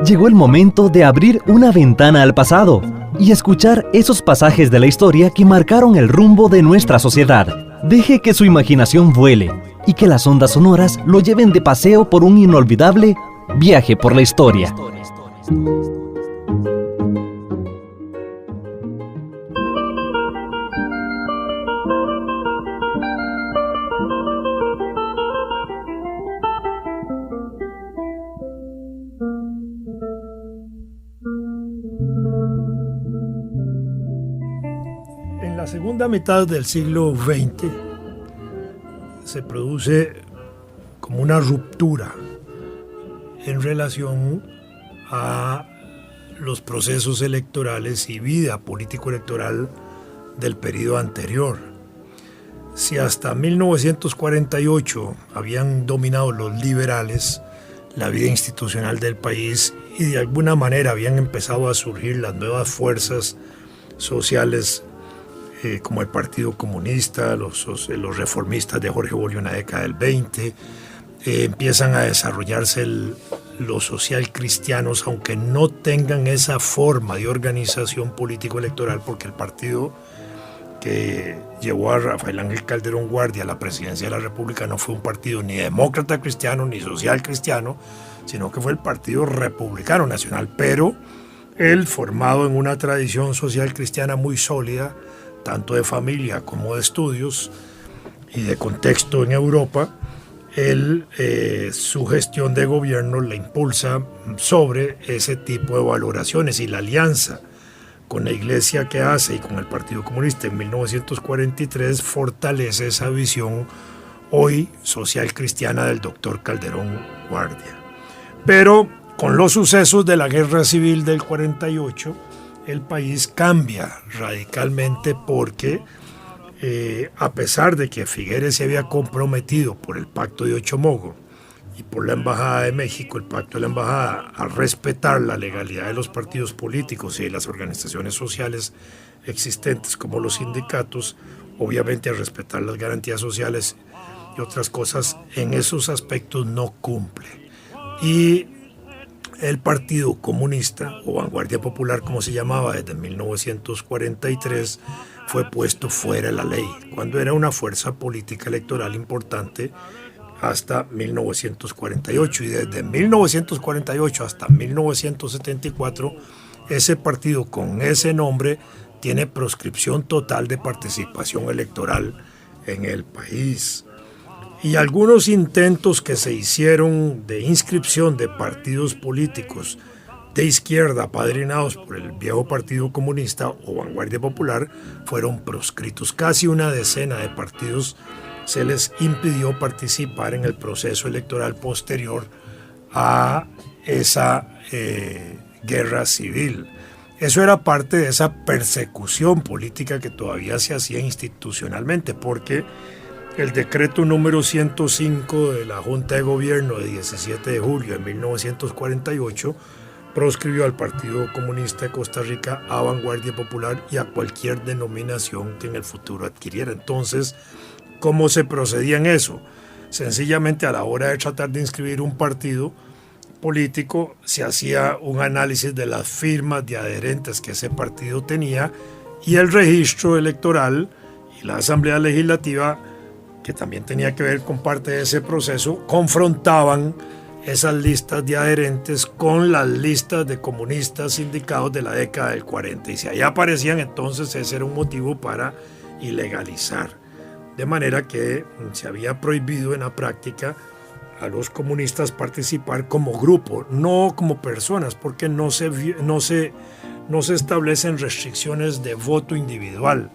Llegó el momento de abrir una ventana al pasado y escuchar esos pasajes de la historia que marcaron el rumbo de nuestra sociedad. Deje que su imaginación vuele y que las ondas sonoras lo lleven de paseo por un inolvidable viaje por la historia. En la segunda mitad del siglo XX se produce como una ruptura en relación a los procesos electorales y vida político-electoral del periodo anterior. Si hasta 1948 habían dominado los liberales la vida institucional del país y de alguna manera habían empezado a surgir las nuevas fuerzas sociales como el Partido Comunista, los reformistas de Jorge Bolívar en la década del 20, empiezan a desarrollarse los social cristianos, aunque no tengan esa forma de organización político-electoral, porque el partido que llevó a Rafael Ángel Calderón Guardia a la presidencia de la República no fue un partido ni demócrata cristiano ni social cristiano, sino que fue el Partido Republicano Nacional, pero él, formado en una tradición social cristiana muy sólida, tanto de familia como de estudios y de contexto en Europa, su gestión de gobierno la impulsa sobre ese tipo de valoraciones, y la alianza con la Iglesia que hace y con el Partido Comunista en 1943 fortalece esa visión hoy social cristiana del doctor Calderón Guardia. Pero con los sucesos de la Guerra Civil del 48, el país cambia radicalmente porque a pesar de que Figueres se había comprometido por el Pacto de Ochomogo y por la Embajada de México, el Pacto de la Embajada, a respetar la legalidad de los partidos políticos y de las organizaciones sociales existentes como los sindicatos, obviamente a respetar las garantías sociales y otras cosas, en esos aspectos no cumple. Y el Partido Comunista, o Vanguardia Popular como se llamaba desde 1943, fue puesto fuera de la ley, cuando era una fuerza política electoral importante hasta 1948. Y desde 1948 hasta 1974, ese partido con ese nombre tiene proscripción total de participación electoral en el país. Y algunos intentos que se hicieron de inscripción de partidos políticos de izquierda apadrinados por el viejo Partido Comunista o Vanguardia Popular fueron proscritos. Casi una decena de partidos se les impidió participar en el proceso electoral posterior a esa guerra civil. Eso era parte de esa persecución política que todavía se hacía institucionalmente, porque el decreto número 105 de la Junta de Gobierno de 17 de julio de 1948 proscribió al Partido Comunista de Costa Rica, a Vanguardia Popular y a cualquier denominación que en el futuro adquiriera. Entonces, ¿cómo se procedía en eso? Sencillamente, a la hora de tratar de inscribir un partido político, se hacía un análisis de las firmas de adherentes que ese partido tenía, y el registro electoral y la Asamblea Legislativa, que también tenía que ver con parte de ese proceso, confrontaban esas listas de adherentes con las listas de comunistas sindicados de la década del 40. Y si ahí aparecían, entonces ese era un motivo para ilegalizar. De manera que se había prohibido en la práctica a los comunistas participar como grupo, no como personas, porque no se establecen restricciones de voto individual.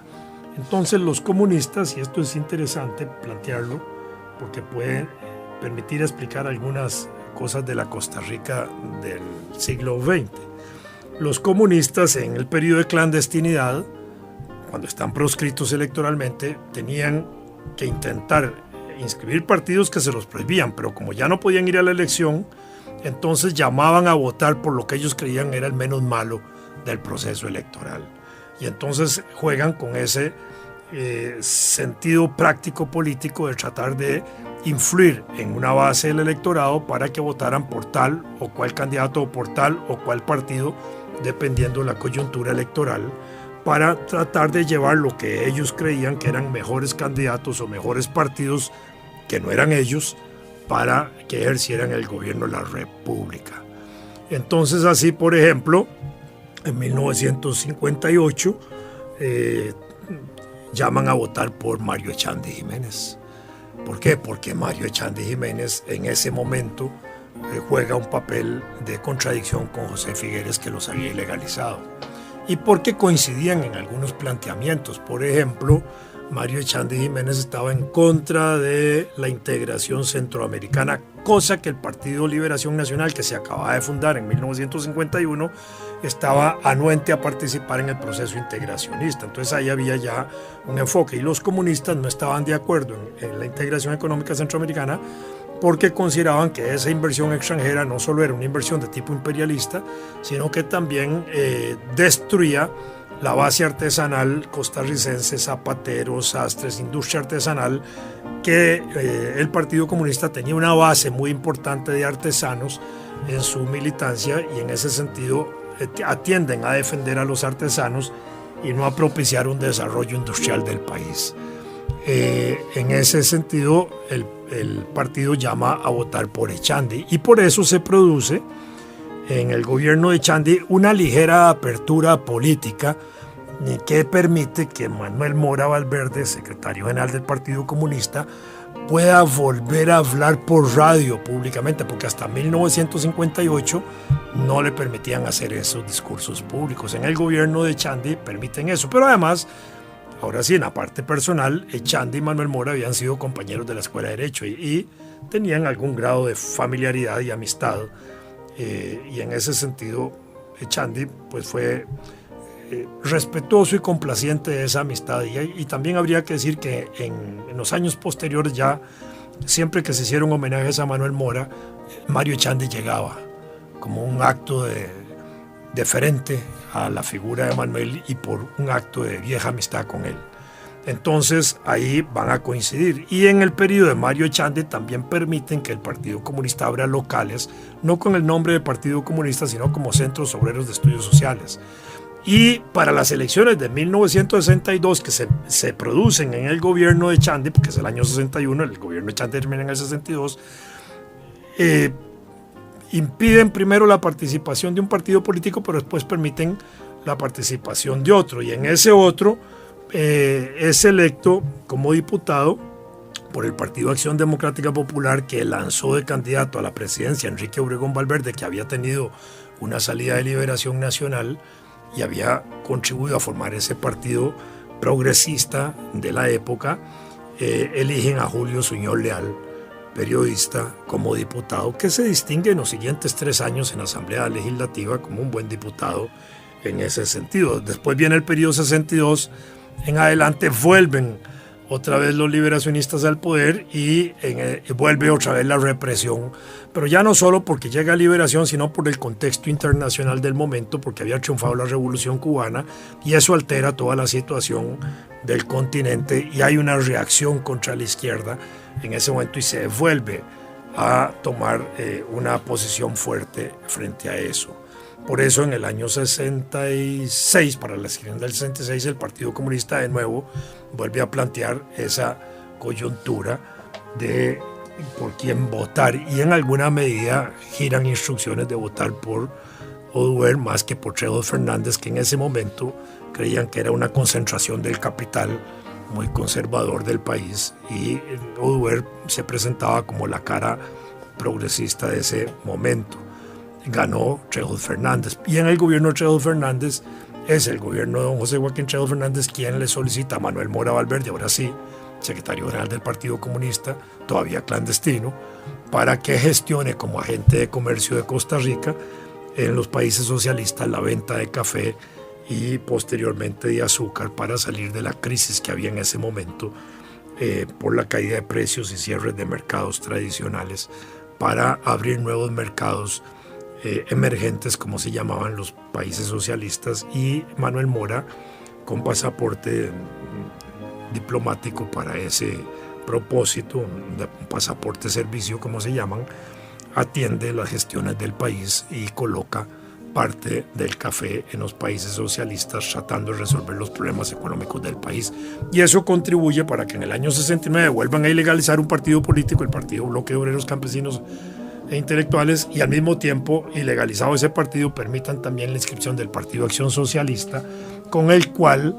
Entonces los comunistas, y esto es interesante plantearlo, porque puede permitir explicar algunas cosas de la Costa Rica del siglo XX. Los comunistas en el periodo de clandestinidad, cuando están proscritos electoralmente, tenían que intentar inscribir partidos que se los prohibían, pero como ya no podían ir a la elección, entonces llamaban a votar por lo que ellos creían era el menos malo del proceso electoral. Y entonces juegan con ese sentido práctico político de tratar de influir en una base del electorado para que votaran por tal o cual candidato o por tal o cual partido, dependiendo de la coyuntura electoral, para tratar de llevar lo que ellos creían que eran mejores candidatos o mejores partidos que no eran ellos, para que ejercieran el gobierno de la República. Entonces así, por ejemplo, en 1958 llaman a votar por Mario Echandi Jiménez. ¿Por qué? Porque Mario Echandi Jiménez en ese momento juega un papel de contradicción con José Figueres, que los había ilegalizado. Y porque coincidían en algunos planteamientos. Por ejemplo, Mario Echandi Jiménez estaba en contra de la integración centroamericana, cosa que el Partido Liberación Nacional, que se acababa de fundar en 1951, estaba anuente a participar en el proceso integracionista. Entonces ahí había ya un enfoque, y los comunistas no estaban de acuerdo en la integración económica centroamericana, porque consideraban que esa inversión extranjera no solo era una inversión de tipo imperialista, sino que también destruía la base artesanal costarricense, zapateros, sastres, industria artesanal, que el Partido Comunista tenía una base muy importante de artesanos en su militancia, y en ese sentido atienden a defender a los artesanos y no a propiciar un desarrollo industrial del país. En ese sentido, el partido llama a votar por Echandi, y por eso se produce en el gobierno de Echandi una ligera apertura política que permite que Manuel Mora Valverde, secretario general del Partido Comunista, pueda volver a hablar por radio públicamente, porque hasta 1958 no le permitían hacer esos discursos públicos. En el gobierno de Echandi permiten eso, pero además, ahora sí, en la parte personal, Echandi y Manuel Mora habían sido compañeros de la Escuela de Derecho y tenían algún grado de familiaridad y amistad. Y en ese sentido, Echandi pues fue respetuoso y complaciente de esa amistad. Y también habría que decir que en los años posteriores, ya siempre que se hicieron homenajes a Manuel Mora, Mario Echandi llegaba como un acto de deferente a la figura de Manuel y por un acto de vieja amistad con él. Entonces ahí van a coincidir. Y en el periodo de Mario Echandi también permiten que el Partido Comunista abra locales, no con el nombre de Partido Comunista, sino como Centros Obreros de Estudios Sociales. Y para las elecciones de 1962, que se producen en el gobierno de Echandi, porque es el año 61, el gobierno de Echandi termina en el 62, impiden primero la participación de un partido político, pero después permiten la participación de otro. Y en ese otro es electo como diputado por el Partido Acción Democrática Popular, que lanzó de candidato a la presidencia Enrique Obregón Valverde, que había tenido una salida de Liberación Nacional y había contribuido a formar ese partido progresista de la época. Eligen a Julio Suñol Leal, periodista, como diputado, que se distingue en los siguientes 3 años en la Asamblea Legislativa como un buen diputado en ese sentido. Después viene el periodo 62, en adelante vuelven otra vez los liberacionistas al poder y vuelve otra vez la represión, pero ya no solo porque llega Liberación, sino por el contexto internacional del momento, porque había triunfado la Revolución Cubana y eso altera toda la situación del continente y hay una reacción contra la izquierda en ese momento y se vuelve a tomar una posición fuerte frente a eso. Por eso en el año 66, para la elección del 66, el Partido Comunista de nuevo vuelve a plantear esa coyuntura de por quién votar y en alguna medida giran instrucciones de votar por Oduber más que por Trejo Fernández, que en ese momento creían que era una concentración del capital muy conservador del país y Oduber se presentaba como la cara progresista de ese momento. Ganó Trejo Fernández y en el gobierno de Trejo Fernández es el gobierno de don José Joaquín Trejo Fernández quien le solicita a Manuel Mora Valverde, ahora sí, secretario general del Partido Comunista, todavía clandestino, para que gestione como agente de comercio de Costa Rica en los países socialistas la venta de café y posteriormente de azúcar para salir de la crisis que había en ese momento por la caída de precios y cierres de mercados tradicionales para abrir nuevos mercados emergentes, como se llamaban los países socialistas, y Manuel Mora, con pasaporte diplomático para ese propósito, un pasaporte servicio como se llaman, atiende las gestiones del país y coloca parte del café en los países socialistas tratando de resolver los problemas económicos del país. Y eso contribuye para que en el año 69 vuelvan a ilegalizar un partido político, el Partido Bloque de Obreros Campesinos e Intelectuales, y al mismo tiempo, ilegalizado ese partido, permitan también la inscripción del Partido Acción Socialista, con el cual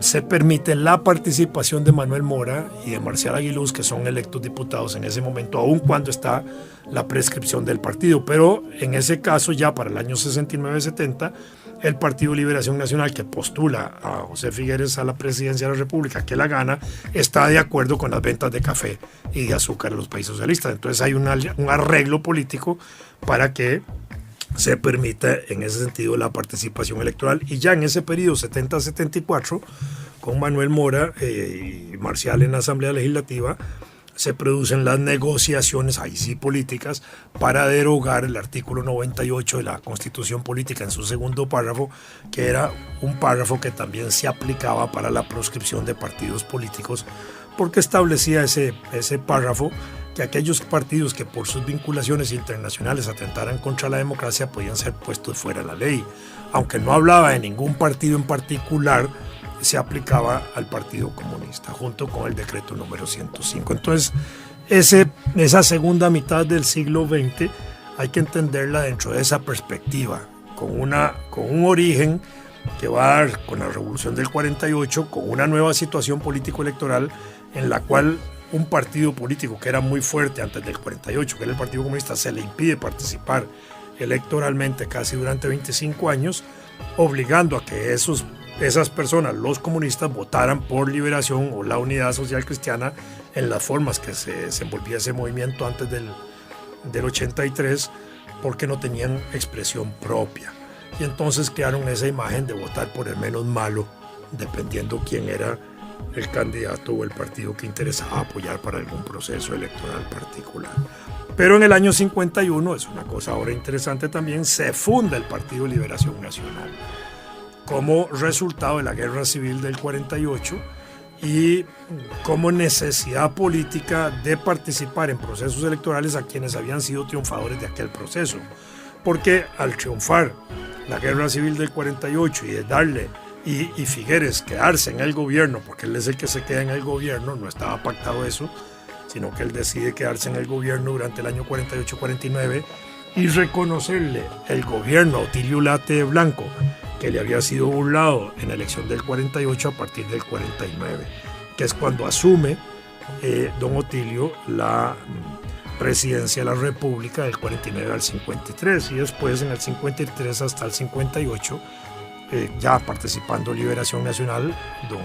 se permite la participación de Manuel Mora y de Marcial Aguiluz, que son electos diputados en ese momento, aun cuando está la prescripción del partido. Pero en ese caso, ya para el año 69-70, el Partido Liberación Nacional, que postula a José Figueres a la presidencia de la República, que la gana, está de acuerdo con las ventas de café y de azúcar a los países socialistas. Entonces hay un arreglo político para que se permite en ese sentido la participación electoral. Y ya en ese periodo 70-74, con Manuel Mora y Marcial en la Asamblea Legislativa, se producen las negociaciones, ahí sí políticas, para derogar el artículo 98 de la Constitución Política en su segundo párrafo, que era un párrafo que también se aplicaba para la proscripción de partidos políticos, porque establecía ese párrafo que aquellos partidos que por sus vinculaciones internacionales atentaran contra la democracia podían ser puestos fuera de la ley. Aunque no hablaba de ningún partido en particular, se aplicaba al Partido Comunista, junto con el decreto número 105. Entonces, esa segunda mitad del siglo XX hay que entenderla dentro de esa perspectiva, con un origen que va a dar con la Revolución del 48, con una nueva situación político-electoral en la cual un partido político que era muy fuerte antes del 48, que era el Partido Comunista, se le impide participar electoralmente casi durante 25 años, obligando a que esas personas, los comunistas, votaran por Liberación o la Unidad Social Cristiana en las formas que se desenvolvía ese movimiento antes del 83, porque no tenían expresión propia. Y entonces crearon esa imagen de votar por el menos malo, dependiendo quién era el candidato o el partido que interesaba apoyar para algún proceso electoral particular. Pero en el año 51, es una cosa ahora interesante también, se funda el Partido Liberación Nacional como resultado de la Guerra Civil del 48 y como necesidad política de participar en procesos electorales a quienes habían sido triunfadores de aquel proceso. Porque al triunfar la Guerra Civil del 48 y de darle y Figueres quedarse en el gobierno, porque él es el que se queda en el gobierno, no estaba pactado eso, sino que él decide quedarse en el gobierno durante el año 48-49 y reconocerle el gobierno a Otilio Ulate Blanco, que le había sido burlado en la elección del 48 a partir del 49, que es cuando asume don Otilio la presidencia de la República del 49 al 53, y después en el 53 hasta el 58, ya participando en Liberación Nacional, don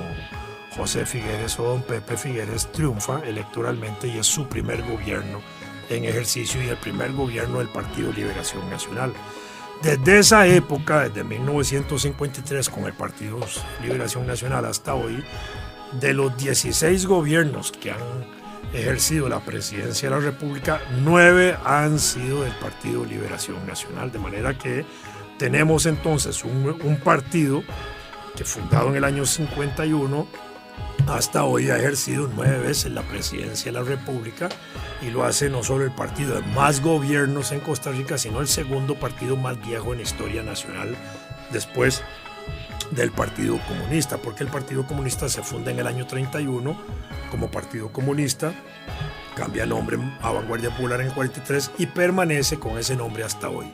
José Figueres o don Pepe Figueres triunfa electoralmente y es su primer gobierno en ejercicio y el primer gobierno del Partido Liberación Nacional. Desde esa época, desde 1953, con el Partido Liberación Nacional hasta hoy, de los 16 gobiernos que han ejercido la presidencia de la República, 9 han sido del Partido Liberación Nacional, de manera que tenemos entonces un partido que fundado en el año 51 hasta hoy ha ejercido 9 veces la presidencia de la República y lo hace no solo el partido de más gobiernos en Costa Rica, sino el segundo partido más viejo en la historia nacional después del Partido Comunista, porque el Partido Comunista se funda en el año 31 como Partido Comunista, cambia nombre a Vanguardia Popular en el 43 y permanece con ese nombre hasta hoy.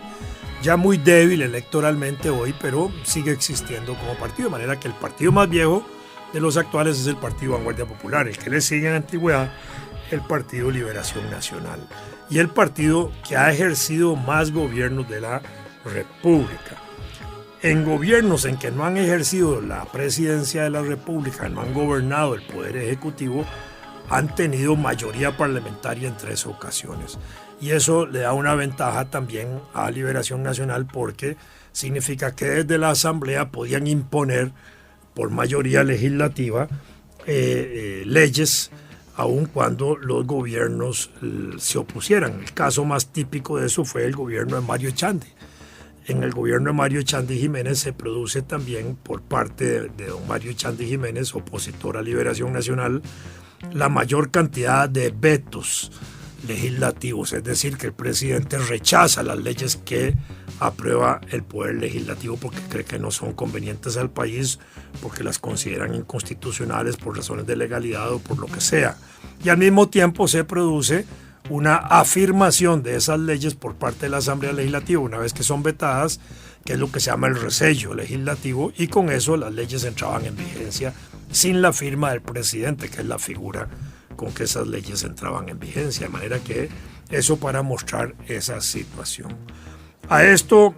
Ya muy débil electoralmente hoy, pero sigue existiendo como partido, de manera que el partido más viejo de los actuales es el Partido Vanguardia Popular, el que le sigue en antigüedad el Partido Liberación Nacional y el partido que ha ejercido más gobiernos de la República. En gobiernos en que no han ejercido la presidencia de la República, no han gobernado el Poder Ejecutivo, han tenido mayoría parlamentaria en 3 ocasiones. Y eso le da una ventaja también a Liberación Nacional porque significa que desde la Asamblea podían imponer por mayoría legislativa leyes aun cuando los gobiernos se opusieran. El caso más típico de eso fue el gobierno de Mario Echandi, en el gobierno de Mario Echandy Jiménez se produce también por parte de don Mario Echandy Jiménez, opositor a Liberación Nacional, la mayor cantidad de vetos legislativos, es decir, que el presidente rechaza las leyes que aprueba el Poder Legislativo porque cree que no son convenientes al país, porque las consideran inconstitucionales por razones de legalidad o por lo que sea. Y al mismo tiempo se produce una afirmación de esas leyes por parte de la Asamblea Legislativa una vez que son vetadas, que es lo que se llama el resello legislativo, y con eso las leyes entraban en vigencia sin la firma del presidente, que es la figura con que esas leyes entraban en vigencia, de manera que eso para mostrar esa situación. A esto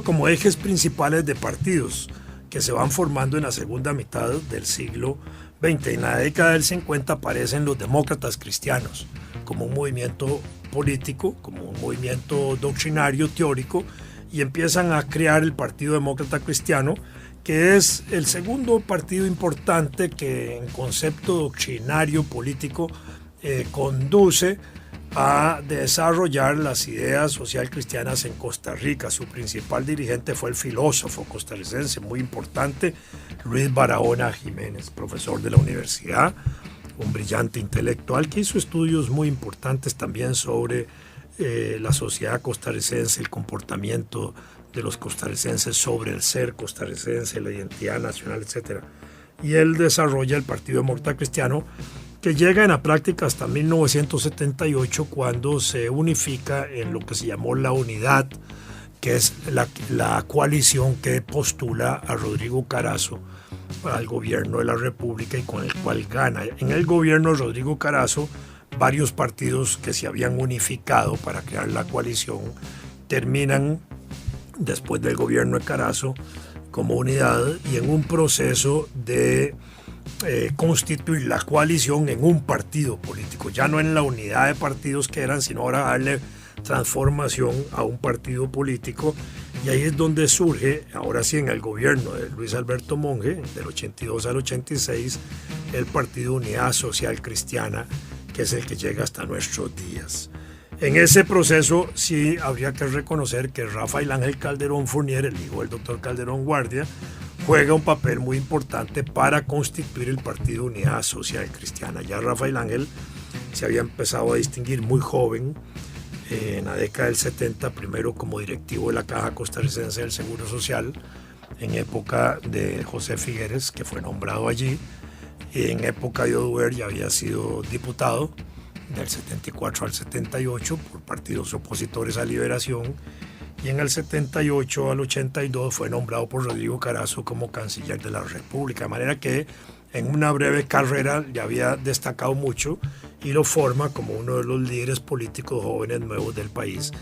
como ejes principales de partidos que se van formando en la segunda mitad del siglo XX. En la década del 50 aparecen los demócratas cristianos como un movimiento político, como un movimiento doctrinario, teórico, y empiezan a crear el Partido Demócrata Cristiano, que es el segundo partido importante que en concepto doctrinario político conduce a desarrollar las ideas social cristianas en Costa Rica. Su principal dirigente fue el filósofo costarricense muy importante Luis Barahona Jiménez, profesor de la universidad, un brillante intelectual que hizo estudios muy importantes también sobre la sociedad costarricense, el comportamiento de los costarricenses sobre el ser costarricense, la identidad nacional, etc. Y él desarrolla el Partido Demócrata Cristiano, que llega en la práctica hasta 1978, cuando se unifica en lo que se llamó la Unidad, que es la coalición que postula a Rodrigo Carazo al gobierno de la República y con el cual gana. En el gobierno de Rodrigo Carazo, varios partidos que se habían unificado para crear la coalición terminan, después del gobierno de Carazo, como unidad y en un proceso de constituir la coalición en un partido político, ya no en la unidad de partidos que eran, sino ahora darle transformación a un partido político. Y ahí es donde surge, ahora sí en el gobierno de Luis Alberto Monge, del 82 al 86, el Partido Unidad Social Cristiana, que es el que llega hasta nuestros días. En ese proceso sí habría que reconocer que Rafael Ángel Calderón Fournier, el hijo del doctor Calderón Guardia, juega un papel muy importante para constituir el Partido Unidad Social Cristiana. Ya Rafael Ángel se había empezado a distinguir muy joven, en la década del 70, primero como directivo de la Caja Costarricense del Seguro Social, en época de José Figueres, que fue nombrado allí, y en época de Oduber ya había sido diputado del 74 al 78 por partidos opositores a Liberación, y en el 78 al 82 fue nombrado por Rodrigo Carazo como canciller de la República, de manera que en una breve carrera ya había destacado mucho y lo forma como uno de los líderes políticos jóvenes nuevos del país.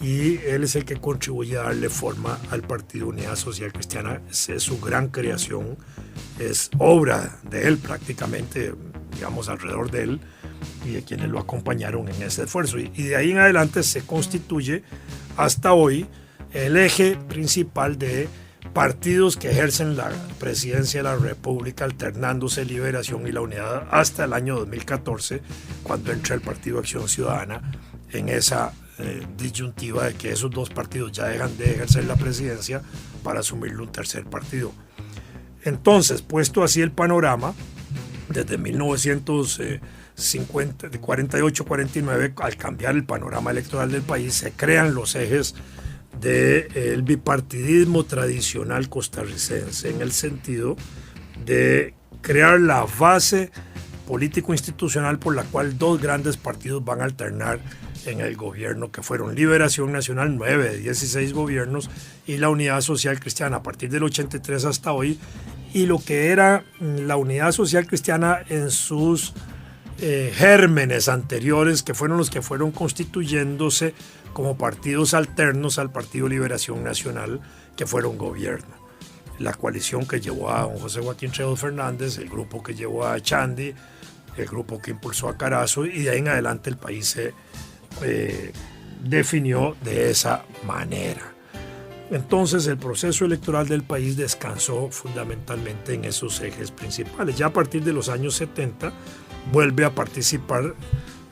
Y él es el que contribuye a darle forma al Partido Unidad Social Cristiana. Es su gran creación, es obra de él prácticamente, digamos, alrededor de él y de quienes lo acompañaron en ese esfuerzo. Y de ahí en adelante se constituye hasta hoy el eje principal de partidos que ejercen la presidencia de la República, alternándose Liberación y la Unidad hasta el año 2014, cuando entra el Partido Acción Ciudadana en esa disyuntiva de que esos dos partidos ya dejan de ejercer la presidencia para asumirlo un tercer partido. Entonces, puesto así el panorama, desde 1948-49, al cambiar el panorama electoral del país, se crean los ejes del bipartidismo tradicional costarricense, en el sentido de crear la base político-institucional por la cual dos grandes partidos van a alternar en el gobierno, que fueron Liberación Nacional, 9 de 16 gobiernos, y la Unidad Social Cristiana a partir del 83 hasta hoy, y lo que era la Unidad Social Cristiana en sus gérmenes anteriores, que fueron los que fueron constituyéndose como partidos alternos al Partido Liberación Nacional, que fueron gobierno. La coalición que llevó a don José Joaquín Trejo Fernández, el grupo que llevó a Echandy, el grupo que impulsó a Carazo, y de ahí en adelante el país se definió de esa manera. Entonces el proceso electoral del país descansó fundamentalmente en esos ejes principales. Ya a partir de los años 70 vuelve a participar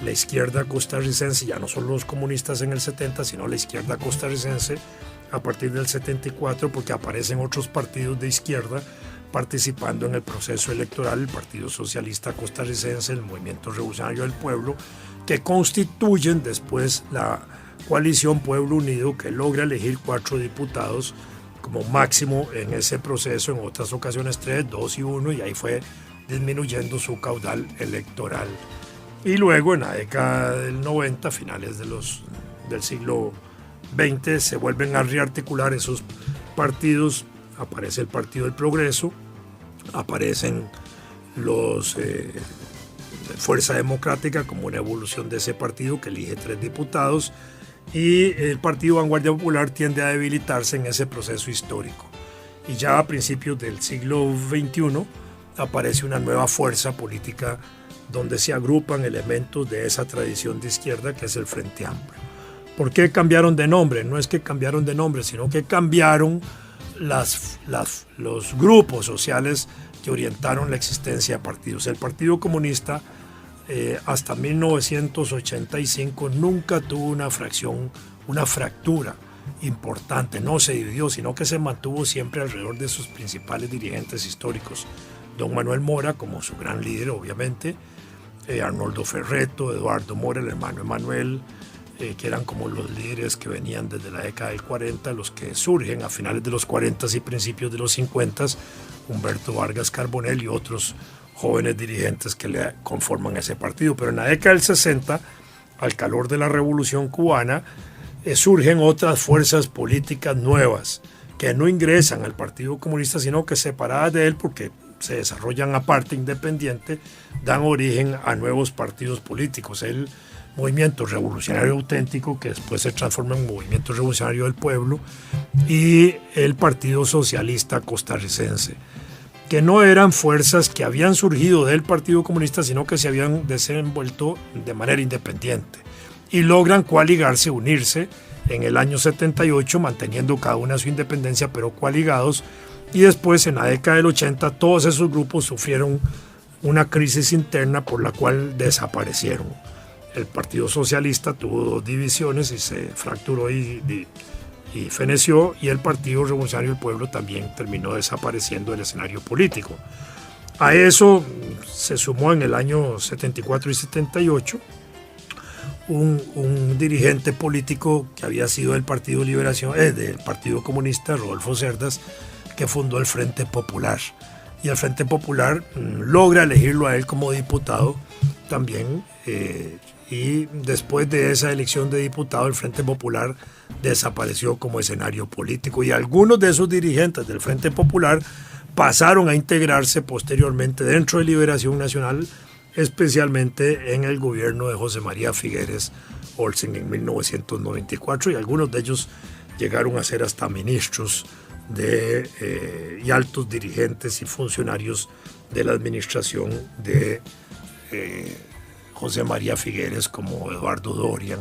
la izquierda costarricense, ya no solo los comunistas en el 70, sino la izquierda costarricense, a partir del 74 porque aparecen otros partidos de izquierda participando en el proceso electoral, el Partido Socialista Costarricense, el Movimiento Revolucionario del Pueblo, que constituyen después la coalición Pueblo Unido, que logra elegir 4 diputados como máximo en ese proceso, en otras ocasiones 3, 2 y 1, y ahí fue disminuyendo su caudal electoral. Y luego en la década del 90, finales del siglo XX, se vuelven a rearticular esos partidos, aparece el Partido del Progreso, aparecen los Fuerza Democrática como una evolución de ese partido que elige 3 diputados, y el Partido Vanguardia Popular tiende a debilitarse en ese proceso histórico. Y ya a principios del siglo XXI aparece una nueva fuerza política donde se agrupan elementos de esa tradición de izquierda que es el Frente Amplio. ¿Por qué cambiaron de nombre? No es que cambiaron de nombre, sino que cambiaron los grupos sociales que orientaron la existencia de partidos. El Partido Comunista hasta 1985 nunca tuvo una fractura importante, no se dividió, sino que se mantuvo siempre alrededor de sus principales dirigentes históricos. Don Manuel Mora como su gran líder, obviamente, Arnoldo Ferretto, Eduardo Mora, el hermano Emanuel, que eran como los líderes que venían desde la década del 40, los que surgen a finales de los 40 y principios de los 50, Humberto Vargas Carbonell y otros jóvenes dirigentes que le conforman ese partido. Pero en la década del 60, al calor de la Revolución Cubana, surgen otras fuerzas políticas nuevas que no ingresan al Partido Comunista, sino que separadas de él porque se desarrollan aparte, independiente, dan origen a nuevos partidos políticos. El Movimiento Revolucionario Auténtico, que después se transforma en Movimiento Revolucionario del Pueblo, y el Partido Socialista Costarricense, que no eran fuerzas que habían surgido del Partido Comunista, sino que se habían desenvuelto de manera independiente y logran coaligarse, unirse en el año 78, manteniendo cada una su independencia, pero coaligados. Y después, en la década del 80, todos esos grupos sufrieron una crisis interna por la cual desaparecieron. El Partido Socialista tuvo 2 divisiones y se fracturó y feneció, y el Partido Revolucionario del Pueblo también terminó desapareciendo del escenario político. A eso se sumó en el año 74 y 78 un dirigente político que había sido del Partido Liberación, del Partido Comunista, Rodolfo Cerdas, que fundó el Frente Popular. Y el Frente Popular logra elegirlo a él como diputado también, y después de esa elección de diputado, el Frente Popular desapareció como escenario político, y algunos de esos dirigentes del Frente Popular pasaron a integrarse posteriormente dentro de Liberación Nacional, especialmente en el gobierno de José María Figueres Olsen en 1994, y algunos de ellos llegaron a ser hasta ministros y altos dirigentes y funcionarios de la administración de José María Figueres, como Eduardo Dorian,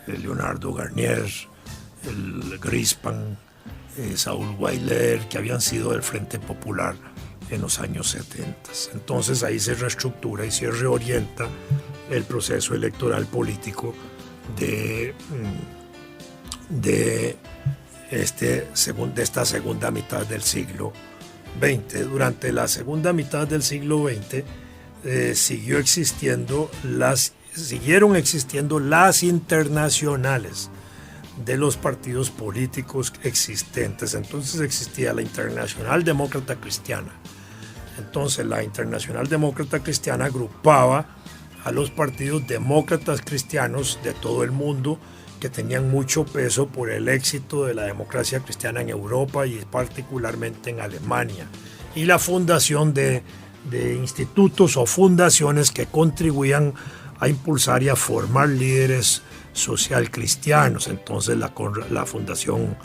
Leonardo Garnier, el Grispan, Saúl Weiler, que habían sido del Frente Popular en los años 70. Entonces ahí se reestructura y se reorienta el proceso electoral político de esta segunda mitad del siglo XX. Durante la segunda mitad del siglo XX siguieron existiendo las internacionales de los partidos políticos existentes. Entonces existía la Internacional Demócrata Cristiana. Entonces la Internacional Demócrata Cristiana agrupaba a los partidos demócratas cristianos de todo el mundo que tenían mucho peso por el éxito de la democracia cristiana en Europa y particularmente en Alemania, y la fundación de institutos o fundaciones que contribuían a impulsar y a formar líderes social cristianos. Entonces la fundación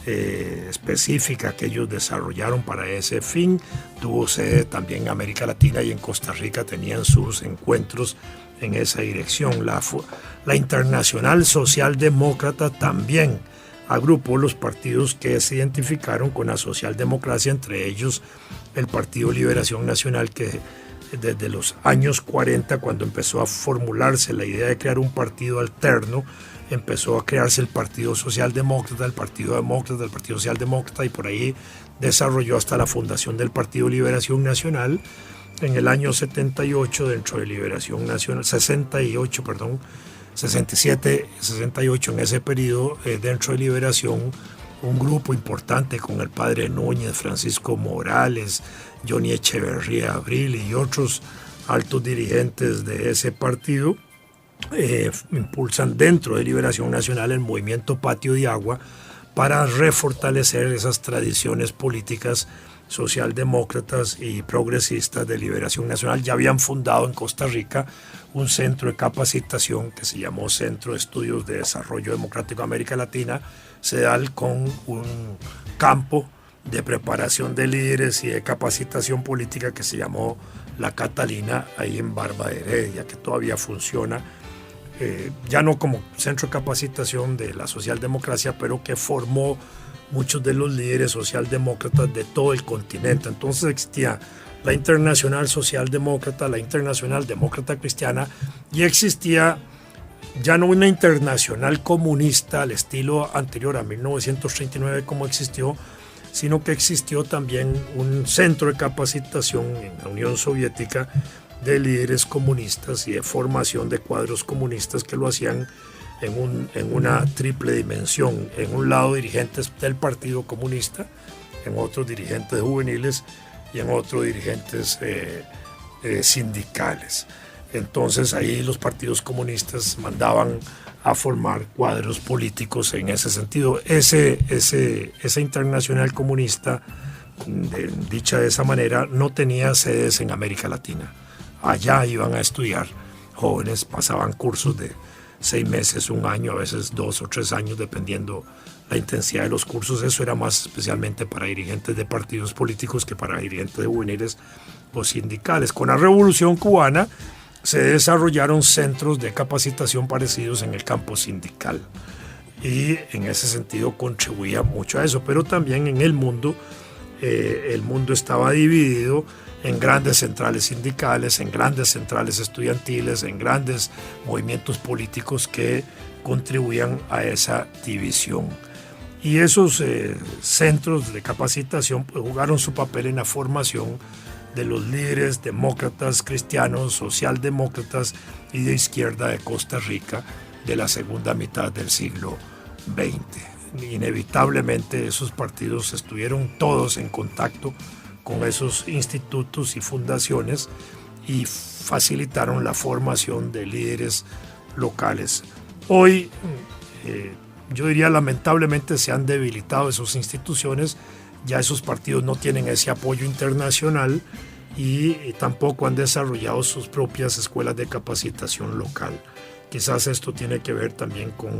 específica que ellos desarrollaron para ese fin tuvo sede también en América Latina, y en Costa Rica tenían sus encuentros en esa dirección. La Internacional Socialdemócrata también agrupó los partidos que se identificaron con la socialdemocracia, entre ellos el Partido Liberación Nacional, que desde los años 40, cuando empezó a formularse la idea de crear un partido alterno, empezó a crearse el Partido Socialdemócrata, el Partido Demócrata, el Partido Socialdemócrata, y por ahí desarrolló hasta la fundación del Partido Liberación Nacional. En el año 78, dentro de Liberación Nacional, 67, 68, en ese periodo, dentro de Liberación, un grupo importante con el padre Núñez, Francisco Morales, Johnny Echeverría Abril y otros altos dirigentes de ese partido, impulsan dentro de Liberación Nacional el movimiento Patio de Agua para refortalecer esas tradiciones políticas socialdemócratas y progresistas de Liberación Nacional. Ya habían fundado en Costa Rica un centro de capacitación que se llamó Centro de Estudios de Desarrollo Democrático de América Latina, CEDAL, con un campo de preparación de líderes y de capacitación política que se llamó La Catalina, ahí en Barba de Heredia, que todavía funciona, ya no como centro de capacitación de la socialdemocracia, pero que formó muchos de los líderes socialdemócratas de todo el continente. Entonces existía la Internacional Socialdemócrata, la Internacional Demócrata Cristiana, y existía ya no una internacional comunista al estilo anterior a 1939 como existió, sino que existió también un centro de capacitación en la Unión Soviética de líderes comunistas y de formación de cuadros comunistas que lo hacían en una triple dimensión. En un lado dirigentes del Partido Comunista, en otro dirigentes juveniles y en otro dirigentes sindicales. Entonces ahí los partidos comunistas mandaban a formar cuadros políticos en ese sentido. Esa internacional comunista, dicha de esa manera, no tenía sedes en América Latina. Allá iban a estudiar jóvenes, pasaban cursos de 6 meses, 1 año, a veces 2 o 3 años, dependiendo la intensidad de los cursos. Eso era más especialmente para dirigentes de partidos políticos que para dirigentes de juveniles o sindicales. Con la Revolución Cubana se desarrollaron centros de capacitación parecidos en el campo sindical y en ese sentido contribuía mucho a eso, pero también en el mundo estaba dividido en grandes centrales sindicales, en grandes centrales estudiantiles, en grandes movimientos políticos que contribuían a esa división. Y esos centros de capacitación pues, jugaron su papel en la formación de los líderes demócratas, cristianos, socialdemócratas y de izquierda de Costa Rica de la segunda mitad del siglo XX. Inevitablemente esos partidos estuvieron todos en contacto con esos institutos y fundaciones y facilitaron la formación de líderes locales. Hoy, yo diría lamentablemente se han debilitado esas instituciones, ya esos partidos no tienen ese apoyo internacional y tampoco han desarrollado sus propias escuelas de capacitación local. Quizás esto tiene que ver también con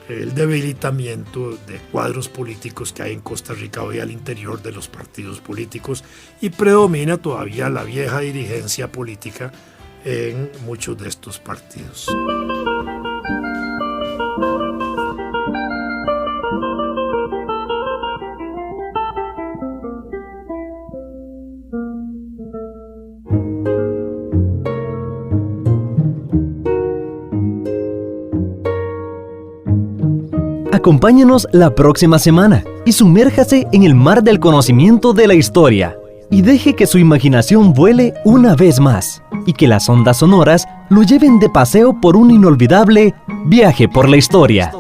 el debilitamiento de cuadros políticos que hay en Costa Rica hoy al interior de los partidos políticos y predomina todavía la vieja dirigencia política en muchos de estos partidos. Acompáñenos la próxima semana y sumérjase en el mar del conocimiento de la historia y deje que su imaginación vuele una vez más y que las ondas sonoras lo lleven de paseo por un inolvidable viaje por la historia.